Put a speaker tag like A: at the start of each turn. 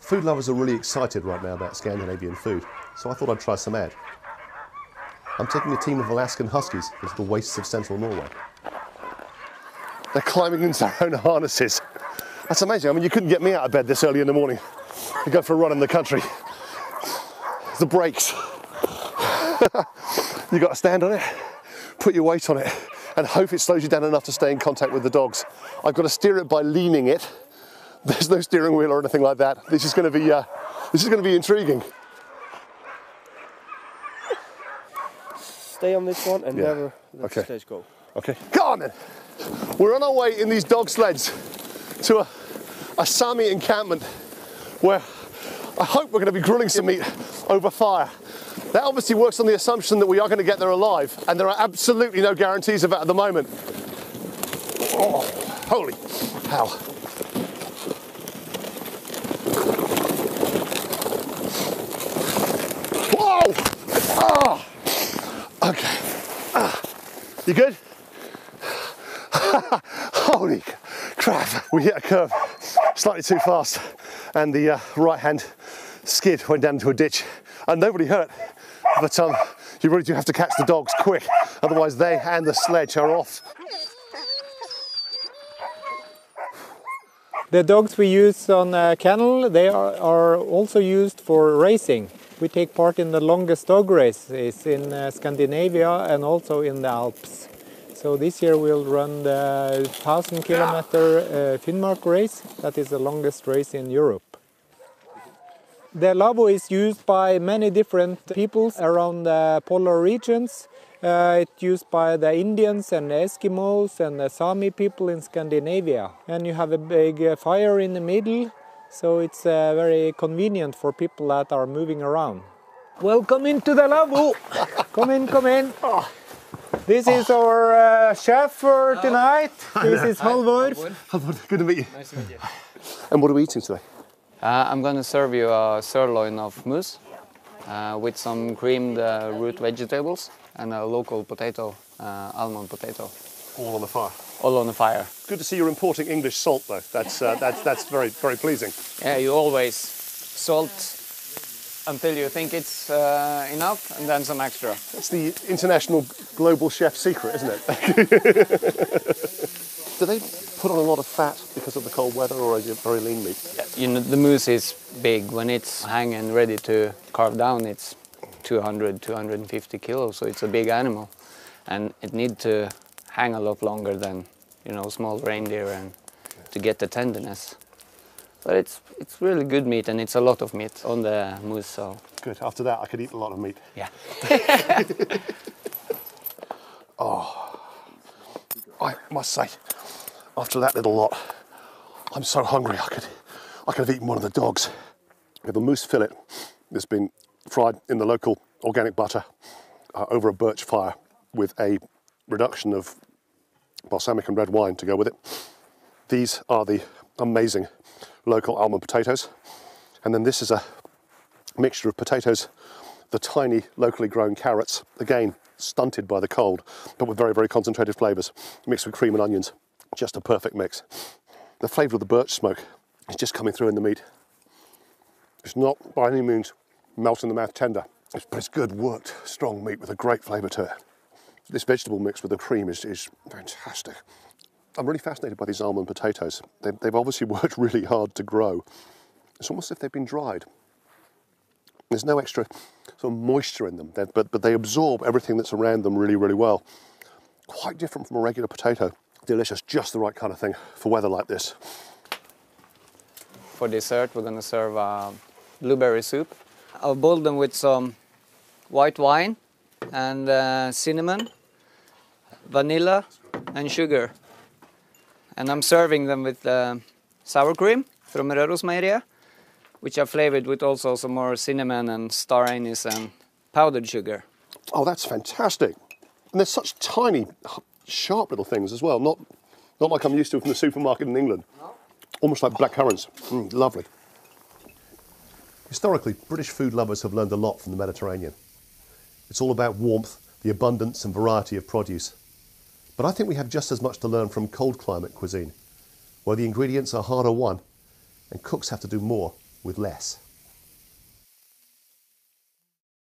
A: Food lovers are really excited right now about Scandinavian food, so I thought I'd try some out. I'm taking a team of Alaskan Huskies into the wastes of central Norway. They're climbing into their own harnesses. That's amazing. I mean, you couldn't get me out of bed this early in the morning to go for a run in the country. The brakes. You've got to stand on it, put your weight on it, and hope it slows you down enough to stay in contact with the dogs. I've got to steer it by leaning it. There's no steering wheel or anything like that. This is going to be intriguing.
B: Stay on this one and never let the stage go.
A: Okay. Go on then. We're on our way in these dog sleds to a Sami encampment where I hope we're going to be grilling some meat over fire. That obviously works on the assumption that we are going to get there alive, and there are absolutely no guarantees of that at the moment. Oh, holy hell. Whoa! Oh. Okay. You good? Holy crap. We hit a curve slightly too fast, and the right-hand skid went down into a ditch, and nobody hurt. But you really do have to catch the dogs quick, otherwise they and the sledge are off.
C: The dogs we use on kennel, they are also used for racing. We take part in the longest dog races in Scandinavia and also in the Alps. So this year we'll run the 1,000-kilometer Finnmark race. That is the longest race in Europe. The labo is used by many different peoples around the polar regions. It's used by the Indians and the Eskimos and the Sami people in Scandinavia. And you have a big fire in the middle, so it's very convenient for people that are moving around. Welcome into the labo! Come in, come in. This is our chef for tonight. This is Hayward.
A: Good to meet you.
D: Nice to meet you.
A: And what are we eating today?
D: I'm going to serve you a sirloin of moose with some creamed root vegetables and a local potato, almond potato.
A: All on the fire.
D: All on the fire.
A: Good to see you're importing English salt, though. That's very, very pleasing.
D: Yeah, you always salt until you think it's enough, and then some extra.
A: That's the international global chef secret, isn't it? Do they put on a lot of fat because of the cold weather, or is it very lean meat?
D: Yeah. You know, the moose is big. When it's hanging ready to carve down, it's 200, 250 kilos, so it's a big animal. And it needs to hang a lot longer than, you know, small reindeer, and to get the tenderness. But it's really good meat, and it's a lot of meat on the moose, so...
A: Good. After that, I could eat a lot of meat.
D: Yeah.
A: Oh, I must say, after that little lot, I'm so hungry I could have eaten one of the dogs. We have a moose fillet that's been fried in the local organic butter over a birch fire with a reduction of balsamic and red wine to go with it. These are the amazing local almond potatoes, and then this is a mixture of potatoes, the tiny locally grown carrots, again stunted by the cold, but with very, very concentrated flavours, mixed with cream and onions. Just a perfect mix. The flavour of the birch smoke is just coming through in the meat. It's not by any means melt in the mouth tender, but it's good worked, strong meat with a great flavour to it. This vegetable mix with the cream is fantastic. I'm really fascinated by these almond potatoes. They've obviously worked really hard to grow. It's almost as if they've been dried. There's no extra sort of moisture in them, but they absorb everything that's around them really, really well. Quite different from a regular potato. Delicious, just the right kind of thing for weather like this.
D: For dessert, we're going to serve blueberry soup. I'll boil them with some white wine and cinnamon, vanilla and sugar. And I'm serving them with sour cream from Rørosmeieriet, which are flavored with also some more cinnamon and star anise and powdered sugar.
A: Oh, that's fantastic. And they're such tiny, sharp little things as well. Not like I'm used to from the supermarket in England. No. Almost like black currants. Lovely. Historically, British food lovers have learned a lot from the Mediterranean. It's all about warmth, the abundance and variety of produce. But I think we have just as much to learn from cold climate cuisine, where the ingredients are harder won and cooks have to do more with less.